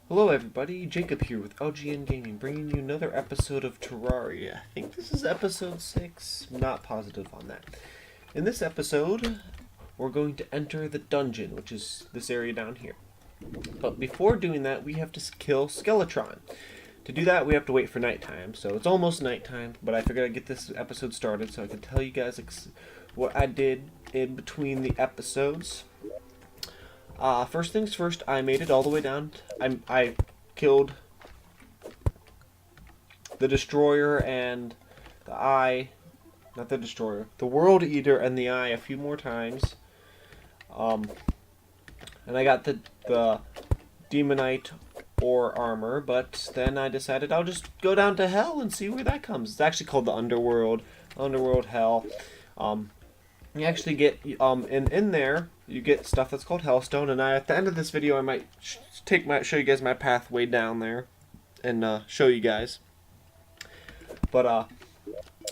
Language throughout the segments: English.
Hello everybody, Jacob here with LGN Gaming, bringing you another episode of Terraria. I think this is episode 6, I'm not positive on that. In this episode, we're going to enter the dungeon, which is this area down here. But before doing that, we have to kill Skeletron. To do that, we have to wait for nighttime, so it's almost nighttime, but I figured I'd get this episode started so I can tell you guys what I did in between the episodes. First things first, I made it all the way down. I killed the Destroyer and the Eye, not the Destroyer, the World Eater and the Eye a few more times. And I got the Demonite ore armor, but then I decided I'll just go down to Hell and see where that comes. It's actually called the Underworld, Hell. You actually get, in there, you get stuff that's called Hellstone, and at the end of this video, I might show you guys my pathway down there, and show you guys. But,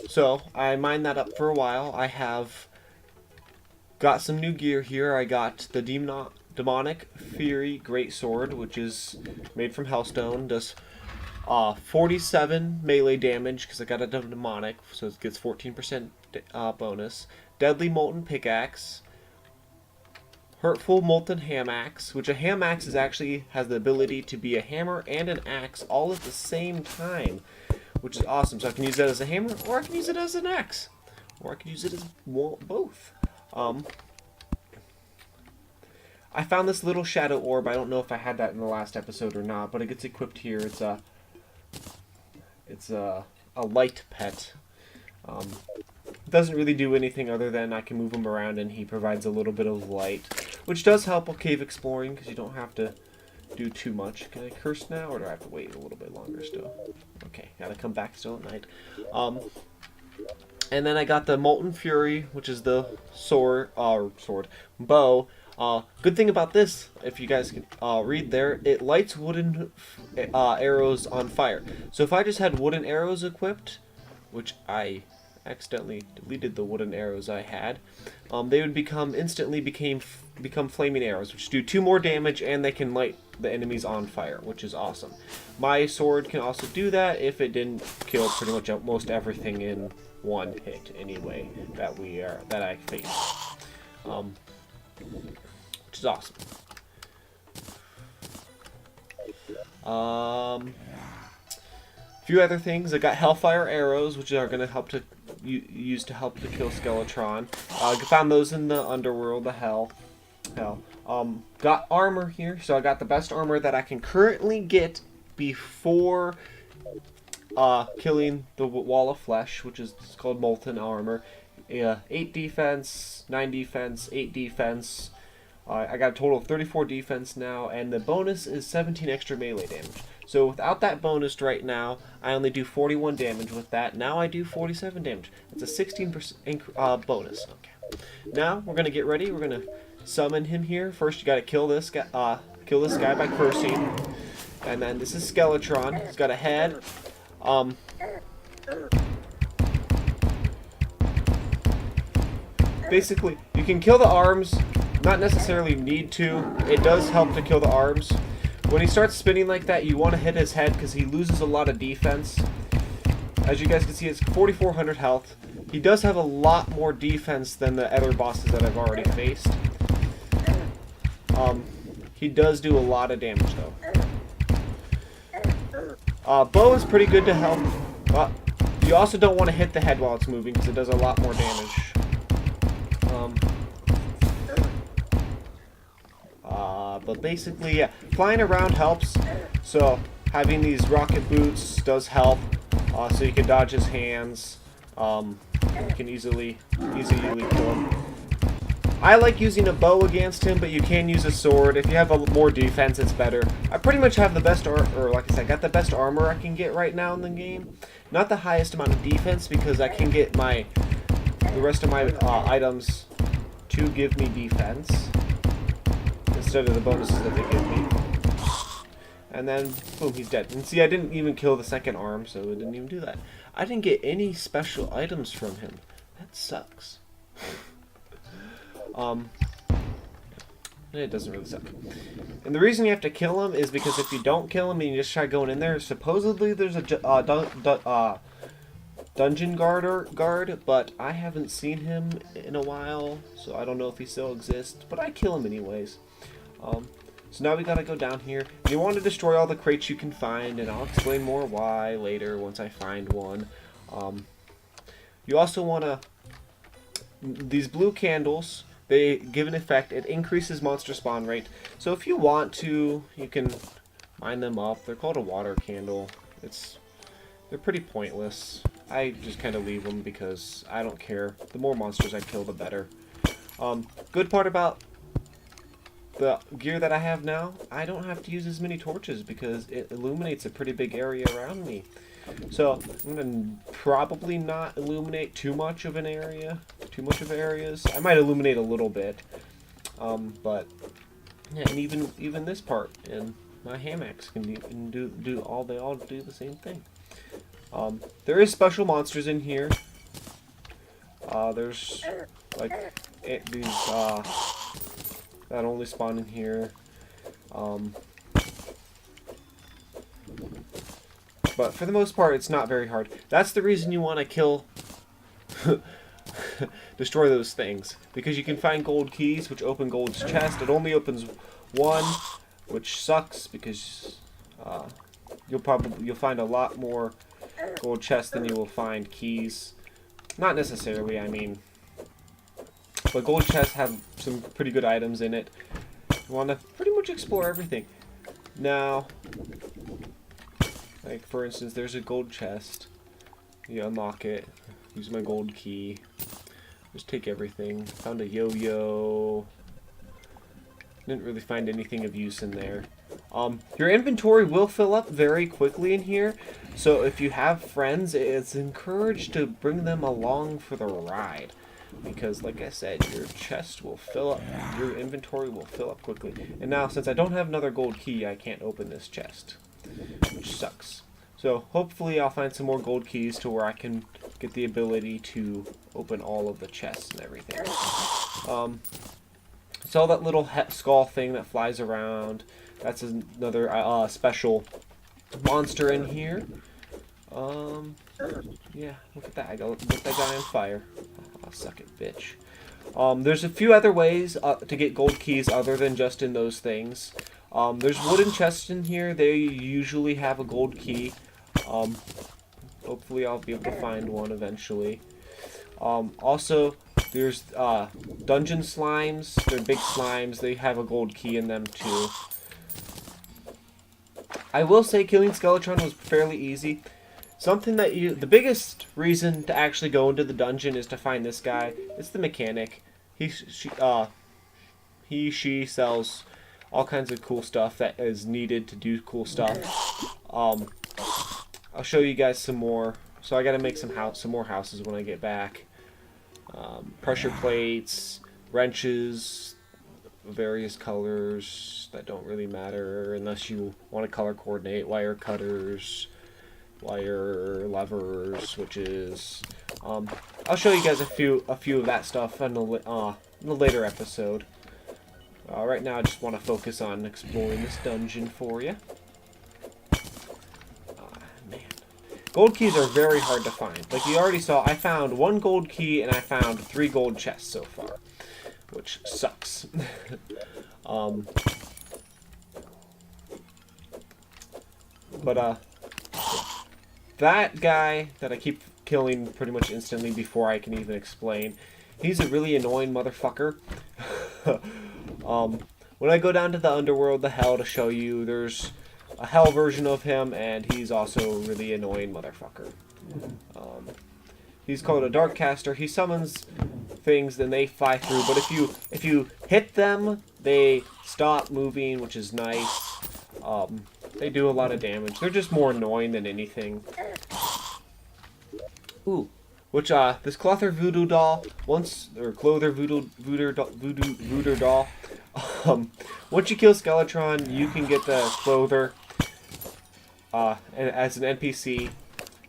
so, I mined that up for a while. I have got some new gear here. I got the Demonic Fury Greatsword, which is made from Hellstone, does 47 melee damage, because I got a demonic, so it gets 14% bonus. Deadly Molten Pickaxe, Hurtful Molten Ham Axe, which a ham axe has the ability to be a hammer and an axe all at the same time, which is awesome. So I can use that as a hammer, or I can use it as an axe, or I can use it as both. I found this little shadow orb. I don't know if I had that in the last episode or not, but it gets equipped here. It's a light pet. It doesn't really do anything other than I can move him around and he provides a little bit of light, which does help with cave exploring because you don't have to do too much. Can I curse now, or do I have to wait a little bit longer still? Okay, gotta come back still at night. And then I got the Molten Fury, which is the bow. Good thing about this, if you guys can read there, it lights wooden arrows on fire. So if I just had wooden arrows equipped, which I accidentally deleted the wooden arrows I had, they would instantly become flaming arrows, which do 2 more damage, and they can light the enemies on fire, which is awesome. My sword can also do that if it didn't kill pretty much most everything in one hit anyway that I faced, which is awesome. A few other things. I got Hellfire arrows, which are going to help to use to kill Skeletron. Found those in the Underworld, the Hell. Got armor here, so I got the best armor that I can currently get before killing the Wall of Flesh, which is called Molten Armor. 8 defense, 9 defense, 8 defense. I got a total of 34 defense now, and the bonus is 17 extra melee damage. So without that bonus right now, I only do 41 damage. With that, now I do 47 damage. It's a 16% bonus. Okay. Now we're gonna get ready. We're gonna summon him here. First, you gotta kill this guy. By cursing. And then this is Skeletron. He's got a head. Basically, you can kill the arms. Not necessarily need to. It does help to kill the arms. When he starts spinning like that, you want to hit his head because he loses a lot of defense. As you guys can see, it's 4,400 health. He does have a lot more defense than the other bosses that I've already faced. He does do a lot of damage though. Bow is pretty good to help. You also don't want to hit the head while it's moving because it does a lot more damage. But basically, yeah, flying around helps. So having these rocket boots does help. So you can dodge his hands. You can easily kill him. I like using a bow against him, but you can use a sword. If you have more defense, it's better. I pretty much have the best like I said, I got the best armor I can get right now in the game. Not the highest amount of defense because I can get the rest of my items to give me defense instead of the bonuses that they give me. And then, boom, he's dead. And see, I didn't even kill the second arm, so it didn't even do that. I didn't get any special items from him. That sucks. It doesn't really suck. And the reason you have to kill him is because if you don't kill him and you just try going in there, supposedly there's a dungeon guard, but I haven't seen him in a while, so I don't know if he still exists, but I kill him anyways. So now we gotta go down here. You want to destroy all the crates you can find, and I'll explain more why later once I find one. You also want to... These blue candles, they give an effect. It increases monster spawn rate. So if you want to, you can mine them up. They're called a water candle. They're pretty pointless. I just kind of leave them because I don't care. The more monsters I kill, the better. Good part about the gear that I have now, I don't have to use as many torches because it illuminates a pretty big area around me. So I'm going to probably not illuminate too much of areas. I might illuminate a little bit, but yeah, and even this part and my hammocks can do all the same thing. There is special monsters in here. There's like these that only spawn in here. But for the most part, it's not very hard. That's the reason you want to kill, destroy those things. Because you can find gold keys, which open gold's chest. It only opens one, which sucks because you'll find a lot more gold chests than you will find keys. Not necessarily, I mean. But gold chests have some pretty good items in it. You want to pretty much explore everything. Now, like for instance, there's a gold chest. You unlock it. Use my gold key. Just take everything. Found a yo-yo. Didn't really find anything of use in there. Your inventory will fill up very quickly in here. So if you have friends, it's encouraged to bring them along for the ride. Because, like I said, your chest will fill up, your inventory will fill up quickly. And now, since I don't have another gold key, I can't open this chest, which sucks. So, hopefully I'll find some more gold keys to where I can get the ability to open all of the chests and everything. It's all that little skull thing that flies around. That's another special monster in here. Yeah, look at that. I got that guy on fire. Oh, suck it, bitch. There's a few other ways to get gold keys other than just in those things. There's wooden chests in here. They usually have a gold key. Hopefully I'll be able to find one eventually. Also, there's dungeon slimes. They're big slimes. They have a gold key in them too. I will say killing Skeletron was fairly easy. Something that the biggest reason to actually go into the dungeon is to find this guy. It's the mechanic. She sells all kinds of cool stuff that is needed to do cool stuff. I'll show you guys some more. So I gotta make some more houses when I get back. Pressure plates, wrenches, various colors that don't really matter unless you want to color coordinate. Wire cutters, wire levers, switches. I'll show you guys a few of that stuff in a later episode. Right now I just want to focus on exploring this dungeon for you. Man. Gold keys are very hard to find. Like you already saw, I found 1 gold key and I found 3 gold chests so far, which sucks. But that guy that I keep killing pretty much instantly before I can even explain, he's a really annoying motherfucker. When I go down to the underworld, the hell, to show you, there's a hell version of him, and he's also a really annoying motherfucker. He's called a dark caster. He summons things, then they fly through. But if you hit them, they stop moving, which is nice. They do a lot of damage. They're just more annoying than anything. Ooh, which this Clother voodoo doll Clother voodoo doll. Once you kill Skeletron, you can get the Clother as an NPC.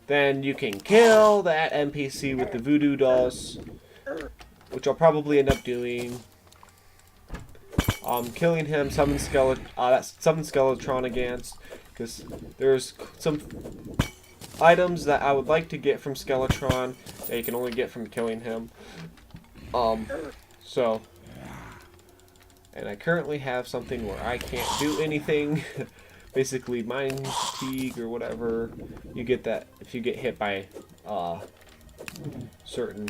Then you can kill that NPC with the voodoo dolls, which I'll probably end up doing. Killing him summons Skeletron against, because there's some items that I would like to get from Skeletron that you can only get from killing him. So, and I currently have something where I can't do anything. Basically, mind fatigue or whatever. You get that if you get hit by certain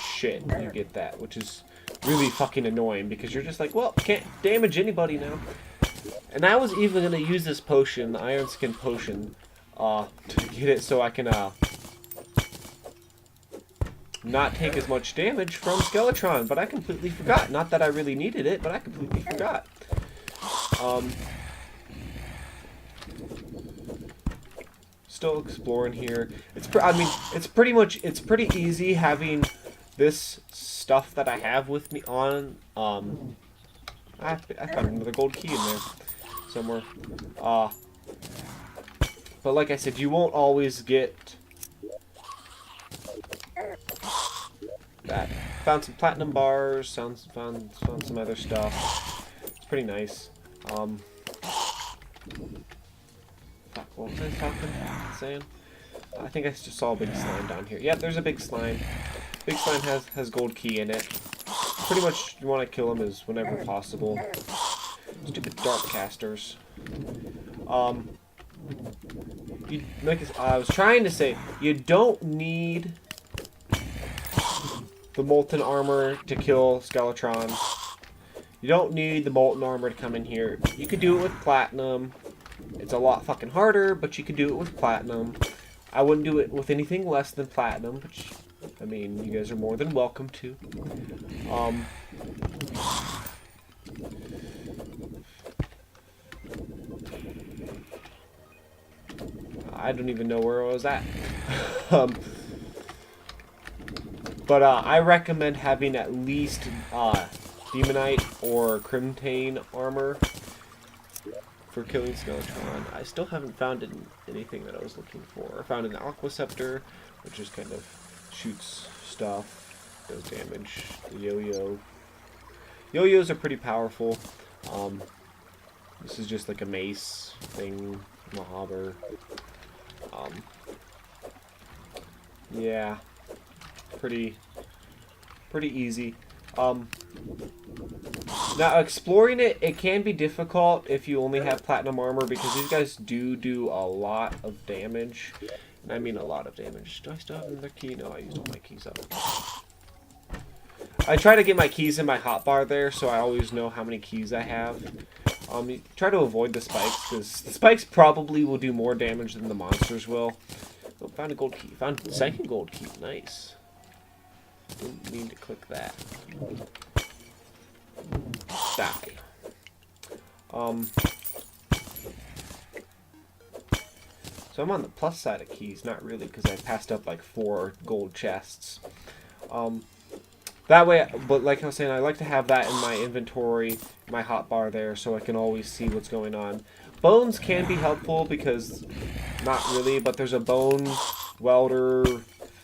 shit. You get that, which is really fucking annoying because you're just like, well, can't damage anybody now. And I was even gonna use this potion, the Iron Skin potion, to get it so I can not take as much damage from Skeletron, but I completely forgot. Not that I really needed it, but I completely forgot. Still exploring here. I mean, it's pretty easy having this stuff that I have with me on. I found another gold key in there somewhere. But like I said, you won't always get that. Found some platinum bars. Found some other stuff. It's pretty nice. What was I saying? I think I just saw a big slime down here. Yeah, there's a big slime. Big slime has gold key in it. Pretty much you want to kill them as whenever possible. Stupid dark casters. I was trying to say, you don't need the molten armor to kill Skeletron. You don't need the molten armor to come in here. You could do it with platinum. It's a lot fucking harder, but you could do it with platinum. I wouldn't do it with anything less than platinum, which, I mean, you guys are more than welcome to. I don't even know where I was at. But I recommend having at least Demonite or Crimtane armor for killing Skeletron. I still haven't found anything that I was looking for. I found an Aqua Scepter, which just kind of shoots stuff, does damage. The yo-yo. Yo-yos are pretty powerful. This is just like a mace thing, Mahaber. Yeah, pretty easy. Now, exploring it can be difficult if you only have platinum armor, because these guys do a lot of damage. And I mean a lot of damage. Do I still have another key? No, I used all my keys up. I try to get my keys in my hotbar there, so I always know how many keys I have. You try to avoid the spikes, because the spikes probably will do more damage than the monsters will. Oh, found a gold key. Found a second gold key. Nice. Didn't mean to click that. Die. So I'm on the plus side of keys, not really, because I passed up like 4 gold chests. That way, but like I was saying, I like to have that in my inventory, my hotbar there, so I can always see what's going on. Bones can be helpful because, not really, but there's a bone welder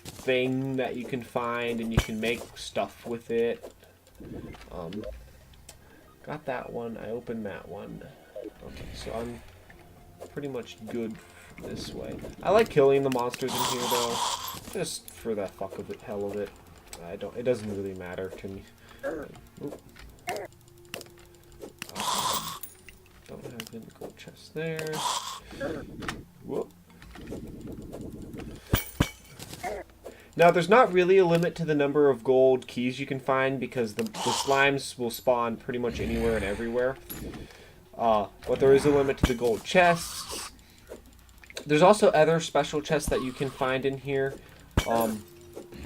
thing that you can find, and you can make stuff with it. Got that one. I opened that one. Okay, so I'm pretty much good this way. I like killing the monsters in here, though, just for the fuck of it, hell of it. It doesn't really matter to me. Don't have any gold chests there. Whoop. Now, there's not really a limit to the number of gold keys you can find, because the slimes will spawn pretty much anywhere and everywhere. But there is a limit to the gold chests. There's also other special chests that you can find in here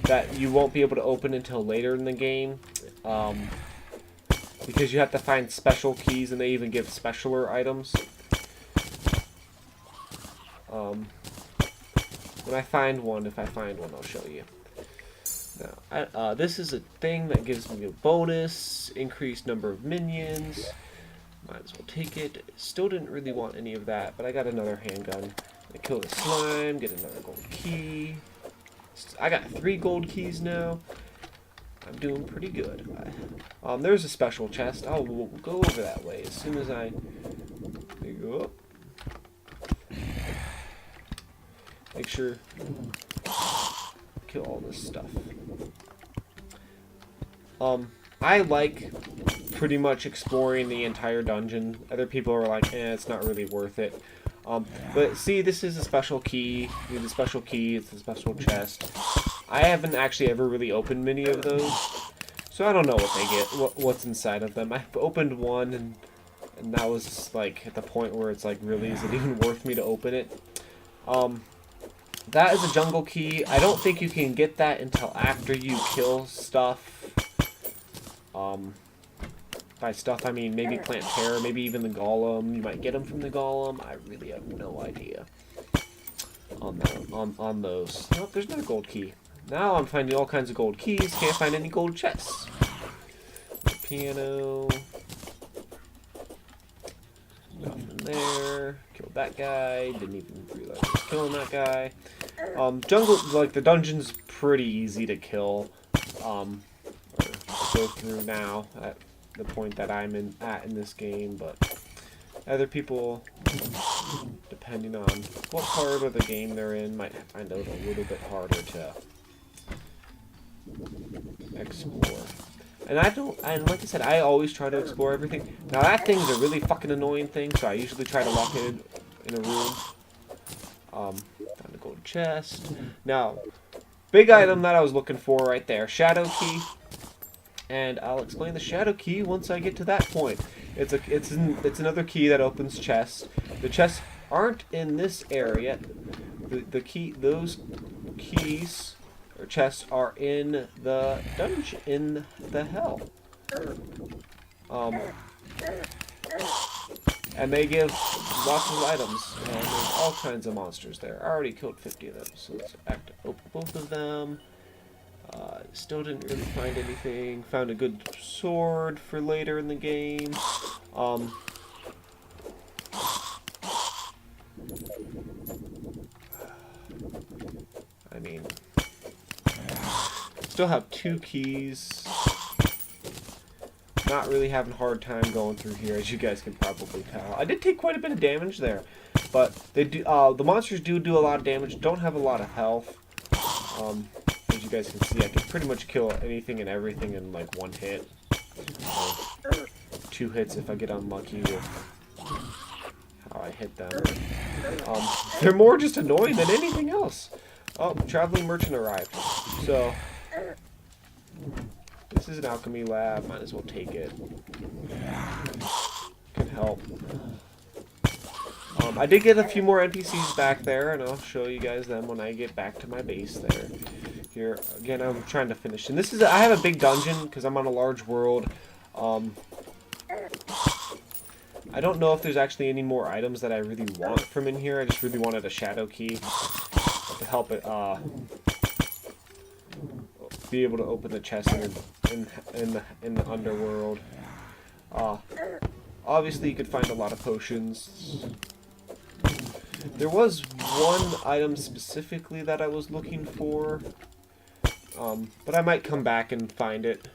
that you won't be able to open until later in the game. Because you have to find special keys, and they even give specialer items. When I find one, if I find one, I'll show you. Now, this is a thing that gives me a bonus, increased number of minions. Might as well take it. Still didn't really want any of that, but I got another handgun. I kill the slime, get another gold key. I got 3 gold keys now. I'm doing pretty good. There's a special chest. We'll go over that way as soon as I go up. Make sure kill all this stuff. I like pretty much exploring the entire dungeon. Other people are like, it's not really worth it. But see, this is a special key. You need a special key. It's a special chest. I haven't actually ever really opened many of those, so I don't know what they get, what's inside of them. I've opened one, and that was like at the point where it's like, really, is it even worth me to open it? That is a jungle key. I don't think you can get that until after you kill stuff. By stuff, I mean maybe Plant Terror, maybe even the Golem. You might get them from the Golem. I really have no idea on those. Oh, there's no gold key. Now I'm finding all kinds of gold keys. Can't find any gold chests. Piano. Nothing there. Killed that guy. Didn't even realize I was killing that guy. Jungle, like the dungeon's pretty easy to kill. Or go through now at the point that I'm at in this game, but other people, depending on what part of the game they're in, might find it a little bit harder to explore. And like I said, I always try to explore everything. Now that thing's a really fucking annoying thing, so I usually try to lock it in a room. Found a gold chest. Now, big item that I was looking for right there, shadow key. And I'll explain the shadow key once I get to that point. It's another key that opens chests. The chests aren't in this area. Those keys or chests are in the dungeon, in the hell. And they give lots of items, and there's all kinds of monsters there. I already killed 50 of them, so let's open both of them. Still didn't really find anything. Found a good sword for later in the game. I mean, still have 2 keys. Not really having a hard time going through here, as you guys can probably tell. I did take quite a bit of damage there, but they do. The monsters do a lot of damage. Don't have a lot of health. As you guys can see, I can pretty much kill anything and everything in like 1 hit. Or 2 hits if I get unlucky with how I hit them. They're more just annoying than anything else. Oh, traveling merchant arrived. So, this is an alchemy lab. Might as well take it. Can help. I did get a few more NPCs back there, and I'll show you guys them when I get back to my base there. Here, again, I'm trying to finish. And this is, I have a big dungeon, because I'm on a large world. I don't know if there's actually any more items that I really want from in here. I just really wanted a shadow key to help it, be able to open the chest in the underworld. Obviously, you could find a lot of potions. There was one item specifically that I was looking for, but I might come back and find it.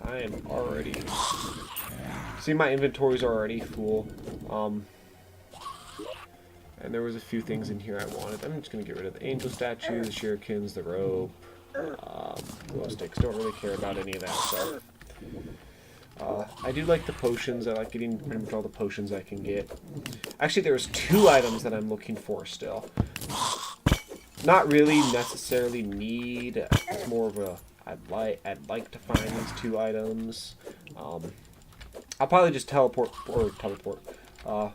I am already... See, my inventories are already full. And there was a few things in here I wanted. I'm just going to get rid of the angel statue, the shurikens, the rope, glow sticks. Don't really care about any of that stuff. I do like the potions. I like getting pretty much all the potions I can get. Actually, there's 2 items that I'm looking for still. Not really necessarily need. It's more of a I'd like to find these 2 items. I'll probably just teleport.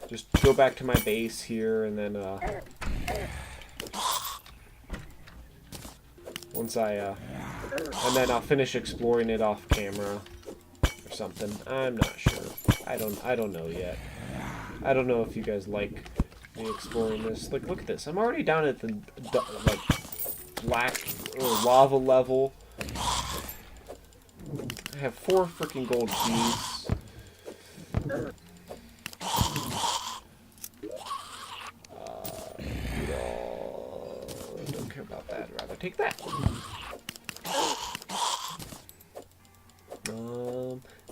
Just go back to my base here, and then once and then I'll finish exploring it off camera or something. I'm not sure. I don't know yet. I don't know if you guys like me exploring this. Like, look at this. I'm already down at the like black or lava level. I have 4 freaking gold keys. Don't care about that. I'd rather take that.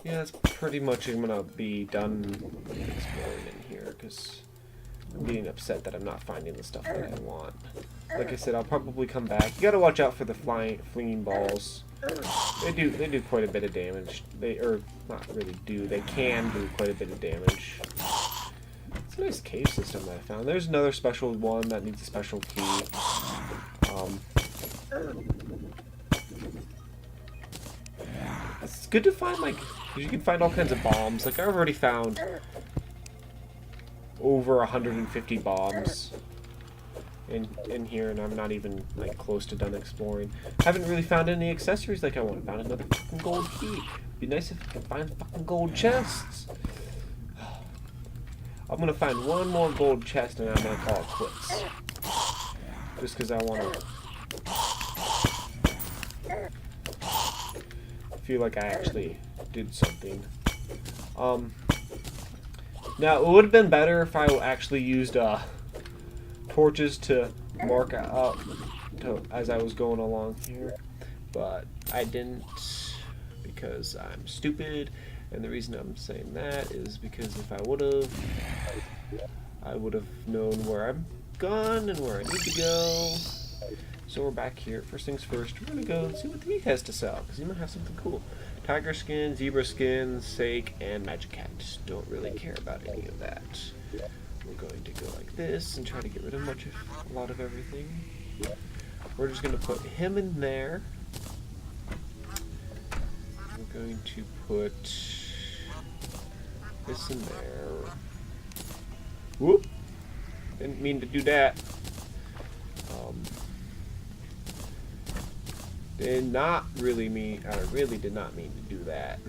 Yeah, that's pretty much I'm gonna be done exploring in here because I'm getting upset that I'm not finding the stuff that I want. Like I said, I'll probably come back. You gotta watch out for the flinging balls. They do quite a bit of damage. They not really do. They can do quite a bit of damage. It's a nice cave system that I found. There's another special one that needs a special key. It's good to find, like, because you can find all kinds of bombs. Like, I've already found over 150 bombs in here, and I'm not even, like, close to done exploring. Haven't really found any accessories like I want. Found another fucking gold key. Be nice if I could find fucking gold chests. I'm gonna find one more gold chest, and I'm gonna call it quits. Just because I want to feel like I actually did something. Now, it would have been better if I actually used torches to mark out as I was going along here, but I didn't because I'm stupid, and the reason I'm saying that is because if I would have, I would have known where I'm gone and where I need to go. So we're back here. First things first, we're going to go and see what the geek has to sell, because he might have something cool. Tiger skin, zebra skin, sake, and magic hat. Don't really care about any of that. We're going to go like this and try to get rid of a lot of everything. We're just going to put him in there. We're going to put this in there. Whoop! Didn't mean to do that. Did not really mean. I really did not mean to do that.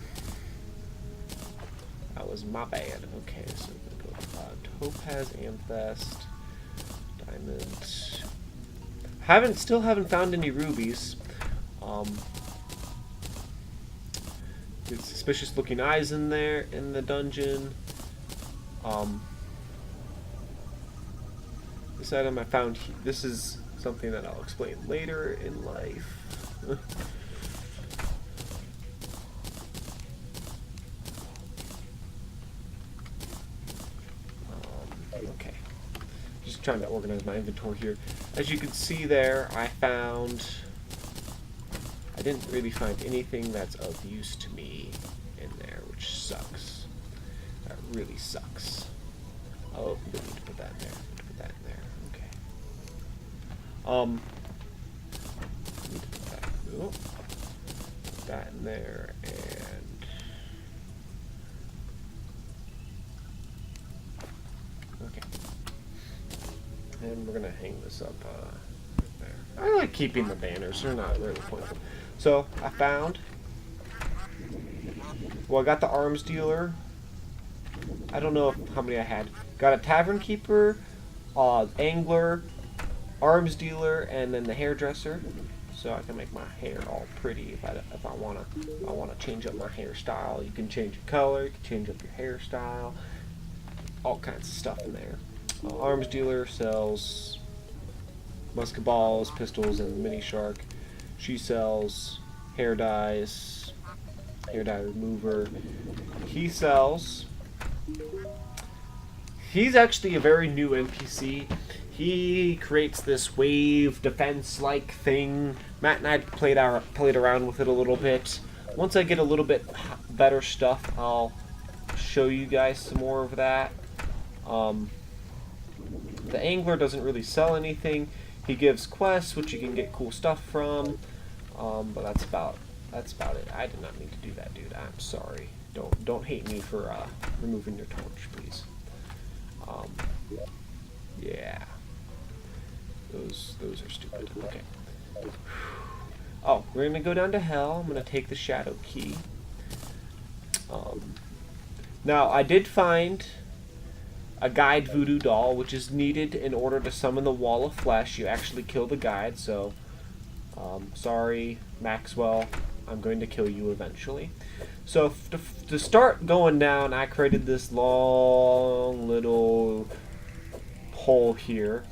That was my bad. Okay, so we're going to go topaz, amethyst, diamond. Still haven't found any rubies. There's suspicious looking eyes in there in the dungeon. This item I found. This is something that I'll explain later in life. Okay. Just trying to organize my inventory here. As you can see there, I didn't really find anything that's of use to me in there, which sucks. That really sucks. Oh, we need to put that in there. Put that in there. Okay. Need to put that in there, and okay. And we're gonna hang this up right there. I like keeping the banners; they're not really pointless. So I found. Well, I got the arms dealer. I don't know how many I had. Got a tavern keeper, angler, arms dealer, and then the hairdresser. So I can make my hair all pretty if I wanna change up my hairstyle. You can change your color, you can change up your hairstyle, all kinds of stuff in there. Arms dealer sells musket balls, pistols, and mini shark. She sells hair dyes, hair dye remover. He sells. He's actually a very new NPC. He creates this wave defense-like thing. Matt and I played around with it a little bit. Once I get a little bit better stuff, I'll show you guys some more of that. The angler doesn't really sell anything. He gives quests, which you can get cool stuff from. But that's about it. I did not mean to do that, dude. I'm sorry. Don't hate me for removing your torch, please. Yeah. Those are stupid. Okay. Oh, we're gonna go down to hell. I'm gonna take the shadow key. Now I did find a guide voodoo doll, which is needed in order to summon the wall of flesh. You actually kill the guide, so sorry, Maxwell. I'm going to kill you eventually. So to start going down, I created this long little hole here.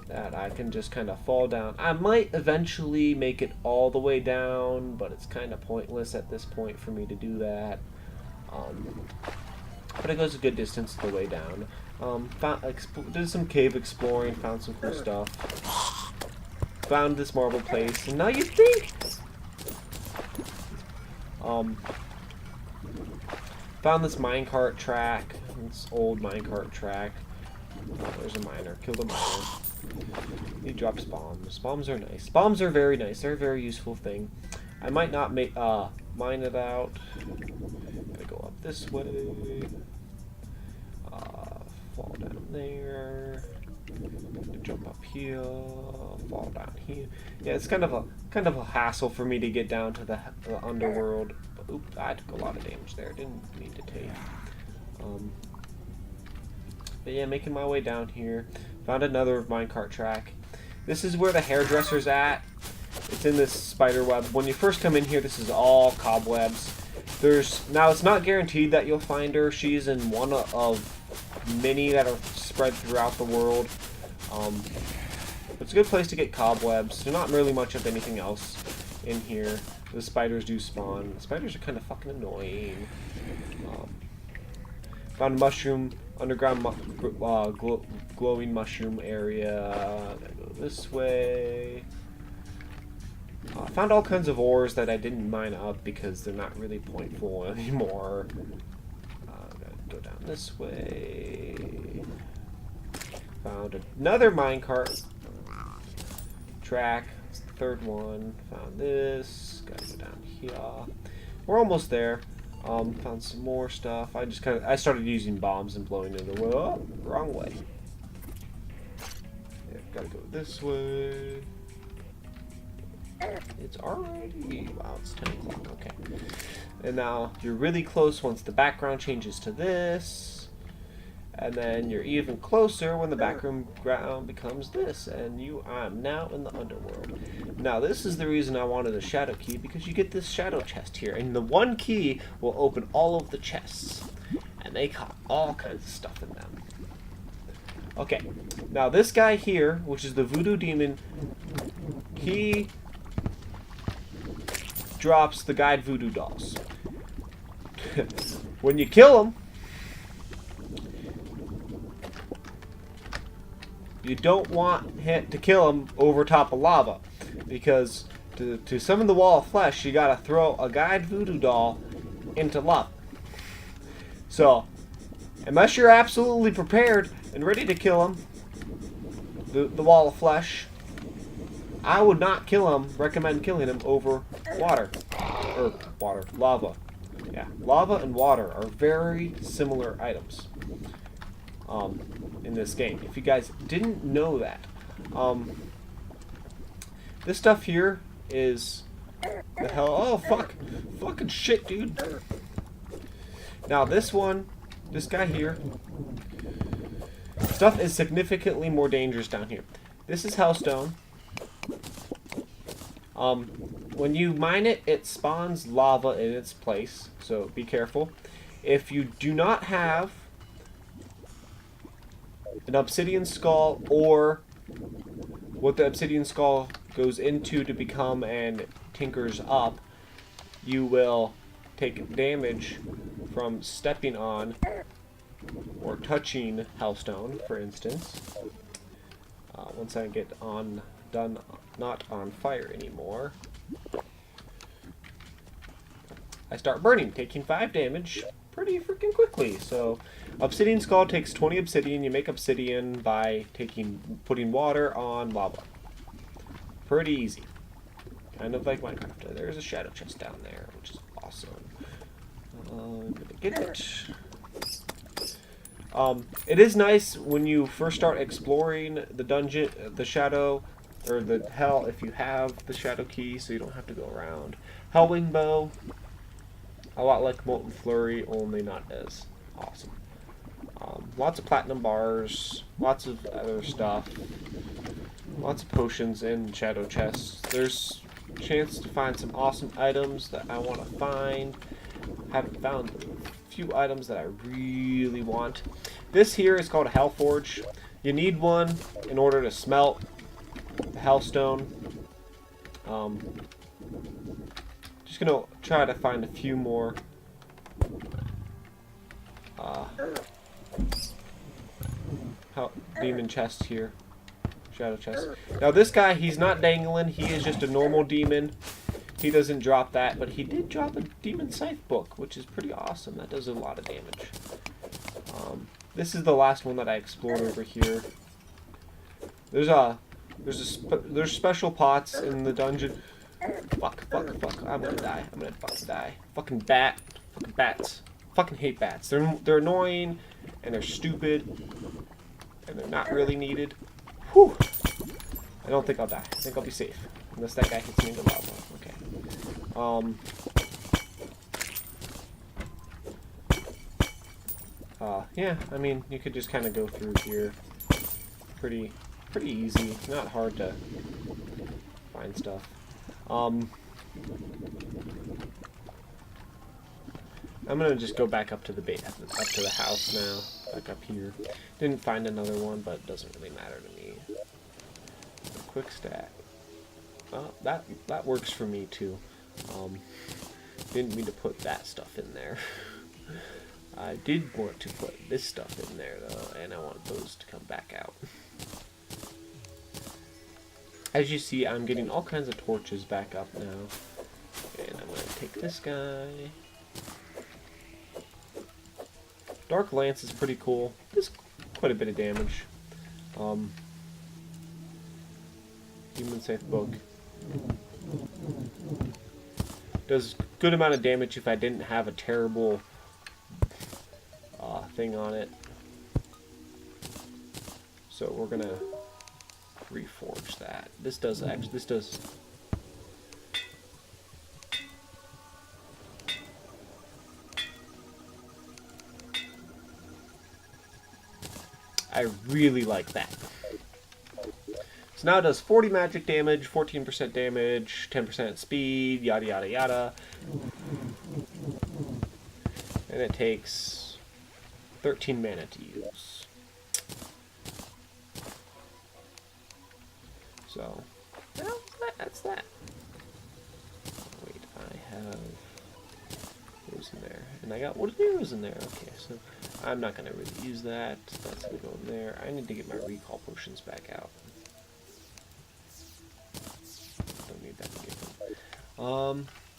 that I can just kind of fall down. I might eventually make it all the way down, but it's kind of pointless at this point for me to do that. But it goes a good distance the way down. Did some cave exploring, found some cool stuff. Found this marble place, and now you think... found this minecart track, this old minecart track. Oh, there's a miner. Kill the miner. He drops bombs. Bombs are nice. Bombs are very nice. They're a very useful thing. I might not make mine it out. Gotta go up this way. Fall down there. Jump up here. Fall down here. Yeah, it's kind of a hassle for me to get down to the underworld. But, oops, I took a lot of damage there. Didn't mean to take. But yeah, making my way down here. Found another minecart track. This is where the hairdresser's at. It's in this spider web. When you first come in here, this is all cobwebs. Now it's not guaranteed that you'll find her. She's in one of many that are spread throughout the world. It's a good place to get cobwebs. There's not really much of anything else in here. The spiders do spawn. The spiders are kind of fucking annoying. Found a mushroom, underground glowing mushroom area. Gotta go this way. Found all kinds of ores that I didn't mine up because they're not really pointful anymore. Gotta go down this way. Found another minecart track. It's the third one. Found this. Gotta go down here. We're almost there. Found some more stuff. I started using bombs and blowing it away. Oh, wrong way. Yeah, gotta go this way. It's already... Wow, it's 10 o'clock. Okay. And now you're really close once the background changes to this. And then you're even closer when the background becomes this. And I'm now in the underworld. Now, this is the reason I wanted a shadow key, because you get this shadow chest here. And the one key will open all of the chests. And they got all kinds of stuff in them. Okay. Now, this guy here, which is the voodoo demon, he drops the guide voodoo dolls. When you kill him, you don't want to kill him over top of lava, because to summon the wall of flesh, you gotta throw a guide voodoo doll into lava. So, unless you're absolutely prepared and ready to kill him, the wall of flesh, I would not recommend killing him over lava. Yeah, lava and water are very similar items in this game. If you guys didn't know that, this stuff here is the hell. Oh fuck, fucking shit, dude. Now this guy here, stuff is significantly more dangerous down here. This is hellstone. When you mine it, it spawns lava in its place, so be careful. If you do not have an obsidian skull, or what the obsidian skull goes into to become and tinkers up, you will take damage from stepping on or touching hellstone, for instance. Once I get not on fire anymore, I start burning, taking 5 damage pretty freaking quickly. So, obsidian skull takes 20 obsidian. You make obsidian by putting water on lava. Pretty easy. Kind of like Minecraft. There's a shadow chest down there, which is awesome. I'm gonna get it. It is nice when you first start exploring the dungeon, the shadow, or the hell, if you have the shadow key, so you don't have to go around. Hellwing bow, a lot like Molten Flurry, only not as awesome. Lots of platinum bars, lots of other stuff, lots of potions in shadow chests. There's a chance to find some awesome items that I want to find. Haven't found a few items that I really want. This here is called a Hellforge. You need one in order to smelt the hellstone. Just gonna try to find a few more demon chests here. Shadow chest. Now this guy, he's not dangling. He is just a normal demon. He doesn't drop that, but he did drop a demon scythe book, which is pretty awesome. That does a lot of damage. This is the last one that I explored over here. There's special pots in the dungeon. Fuck. I'm gonna die. I'm gonna fucking die. Fucking bats. Fucking hate bats. They're annoying and they're stupid and they're not really needed. Whew. I don't think I'll die. I think I'll be safe. Unless that guy hits me in the lava. Okay. Yeah, I mean, you could just kind of go through here. Pretty easy. Not hard to find stuff. I'm gonna just go back up to the up to the house now. Back up here. Didn't find another one, but it doesn't really matter to me. Quick stat. That works for me too. Didn't mean to put that stuff in there. I did want to put this stuff in there though, and I want those to come back out. As you see, I'm getting all kinds of torches back up now. And I'm going to take this guy. Dark Lance is pretty cool. Does quite a bit of damage. Demon Scythe Book. Does good amount of damage if I didn't have a terrible thing on it. So we're going to reforge that. This does I really like that. So now it does 40 magic damage, 14% damage, 10% speed, yada yada yada. And it takes 13 mana to use. So, well, that's that. Wait, I have arrows in there. And I got what arrows in there? Okay, so I'm not going to really use that. That's going to go in there. I need to get my recall potions back out. Don't need that to get them.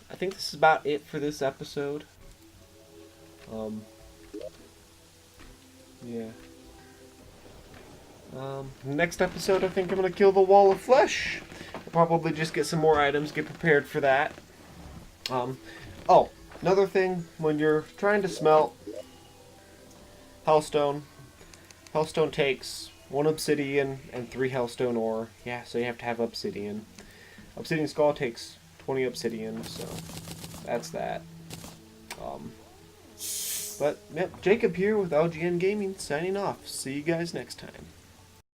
I think this is about it for this episode. Yeah. Next episode, I think I'm going to kill the wall of flesh. I'll probably just get some more items, get prepared for that. Oh, another thing, when you're trying to smelt hellstone takes 1 obsidian and 3 hellstone ore. Yeah, so you have to have obsidian. Obsidian skull takes 20 obsidian, so that's that. But, yep, Jacob here with LGN Gaming, signing off. See you guys next time.